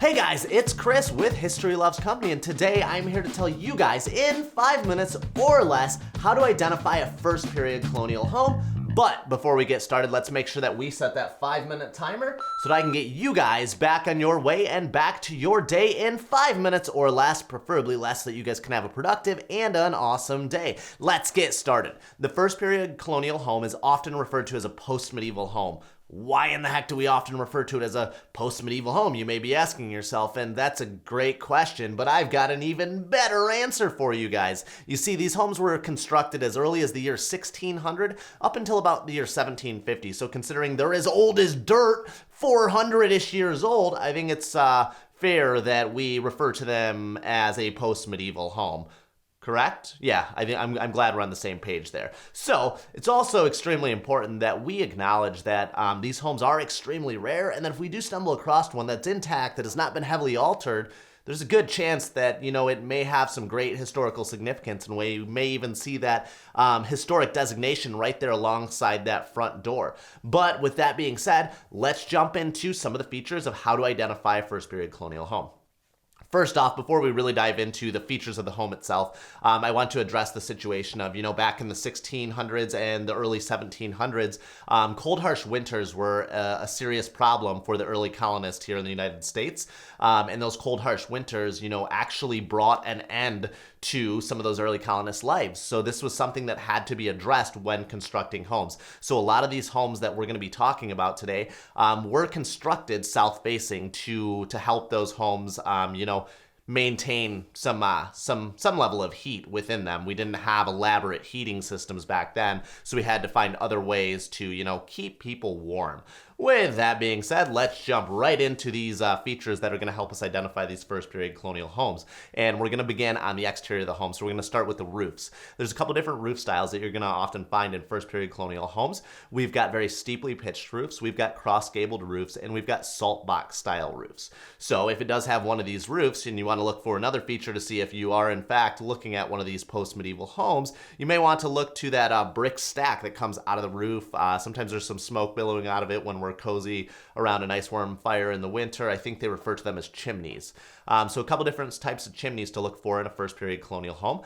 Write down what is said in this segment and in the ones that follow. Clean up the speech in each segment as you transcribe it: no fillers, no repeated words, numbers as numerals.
Hey guys, it's Chris with History Loves Company, and today I'm here to tell you guys in 5 minutes or less how to identify a first period colonial home. But before we get started, let's make sure that we set that 5-minute timer so that I can get you guys back on your way and back to your day in 5 minutes or less, preferably less, so that you guys can have a productive and an awesome day. Let's get started. The first period colonial home is often referred to as a post-medieval home. Why in the heck do we often refer to it as a post-medieval home, you may be asking yourself, and that's a great question, but I've got an even better answer for you guys. You see, these homes were constructed as early as the year 1600 up until about the year 1750, so considering they're as old as dirt, 400-ish years old, I think it's fair that we refer to them as a post-medieval home. Correct? Yeah, I'm glad we're on the same page there. So it's also extremely important that we acknowledge that these homes are extremely rare, and that if we do stumble across one that's intact, that has not been heavily altered, there's a good chance that, it may have some great historical significance, and we may even see that historic designation right there alongside that front door. But with that being said, let's jump into some of the features of how to identify a first period colonial home. First off, before we really dive into the features of the home itself, I want to address the situation of, back in the 1600s and the early 1700s, cold, harsh winters were a serious problem for the early colonists here in the United States. And those cold, harsh winters, actually brought an end to some of those early colonists' lives. So this was something that had to be addressed when constructing homes. So a lot of these homes that we're going to be talking about today were constructed south-facing to help those homes, maintain some level of heat within them. We didn't have elaborate heating systems back then, so we had to find other ways to, keep people warm. With that being said, let's jump right into these features that are going to help us identify these first period colonial homes. And we're going to begin on the exterior of the home. So we're going to start with the roofs. There's a couple different roof styles that you're going to often find in first period colonial homes. We've got very steeply pitched roofs, we've got cross-gabled roofs, and we've got salt box style roofs. So if it does have one of these roofs and you want to look for another feature to see if you are in fact looking at one of these post-medieval homes, you may want to look to that brick stack that comes out of the roof. Sometimes there's some smoke billowing out of it when we're cozy around a nice warm fire in the winter. I think they refer to them as chimneys. So a couple different types of chimneys to look for in a first period colonial home.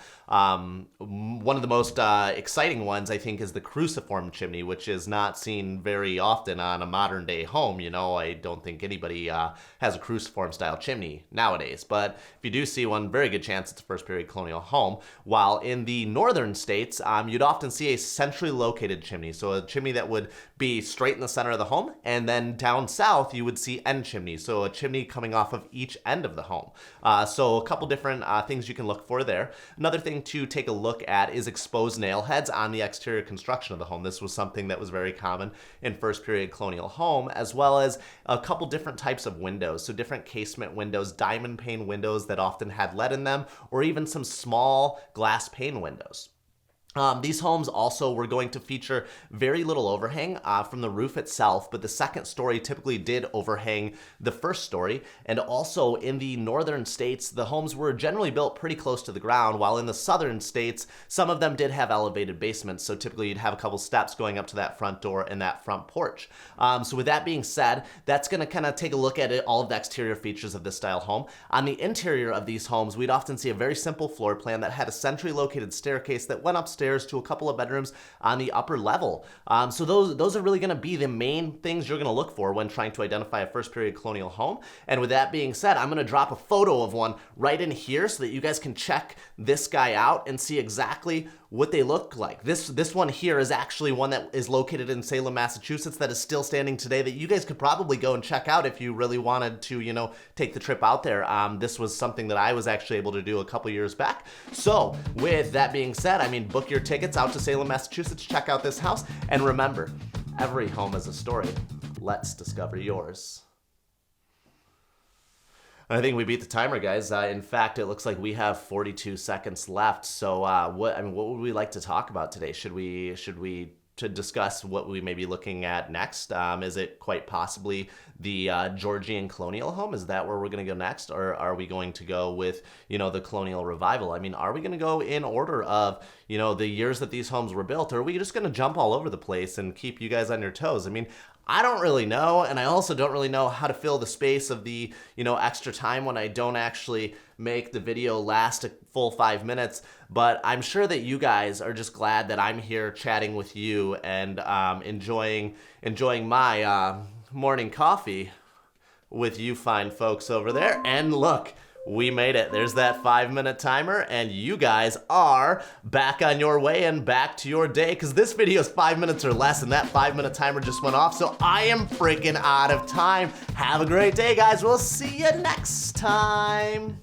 One of the most exciting ones, I think, is the cruciform chimney, which is not seen very often on a modern day home. I don't think anybody has a cruciform style chimney nowadays, but if you do see one, very good chance it's a first period colonial home. While in the northern states, you'd often see a centrally located chimney, so a chimney that would be straight in the center of the home, and then down south you would see end chimneys, so a chimney coming off of each end of the home. So a couple different things you can look for there. Another thing to take a look at is exposed nail heads on the exterior construction of the home. This was something that was very common in first period colonial home, as well as a couple different types of windows. So different casement windows, diamond pane windows that often had lead in them, or even some small glass pane windows. These homes also were going to feature very little overhang from the roof itself, but the second story typically did overhang the first story. And also in the northern states, the homes were generally built pretty close to the ground, while in the southern states, some of them did have elevated basements. So typically you'd have a couple steps going up to that front door and that front porch. So with that being said, that's going to kind of take a look at all of the exterior features of this style home. On the interior of these homes, we'd often see a very simple floor plan that had a centrally located staircase that went upstairs to a couple of bedrooms on the upper level. So those are really going to be the main things you're going to look for when trying to identify a first period colonial home. And with that being said, I'm going to drop a photo of one right in here so that you guys can check this guy out and see exactly what they look like. This one here is actually one that is located in Salem, Massachusetts, that is still standing today, that you guys could probably go and check out if you really wanted to, take the trip out there. This was something that I was actually able to do a couple years back. So with that being said, book your tickets out to Salem, Massachusetts, check out this house, and remember, every home is a story. Let's discover yours. I think we beat the timer, guys. In fact, it looks like we have 42 seconds left. So what would we like to talk about today? Should we to discuss what we may be looking at next? Is it quite possibly the Georgian colonial home? Is that where we're going to go next? Or are we going to go with, the colonial revival? Are we going to go in order of, the years that these homes were built? Or are we just going to jump all over the place and keep you guys on your toes? I don't really know, and I also don't really know how to fill the space of the, extra time when I don't actually make the video last a full 5 minutes. But I'm sure that you guys are just glad that I'm here chatting with you and enjoying my morning coffee with you fine folks over there. And look, we made it. There's that 5-minute timer, and you guys are back on your way and back to your day, because this video is 5 minutes or less, and that 5-minute timer just went off, so I am freaking out of time. Have a great day, guys. We'll see you next time.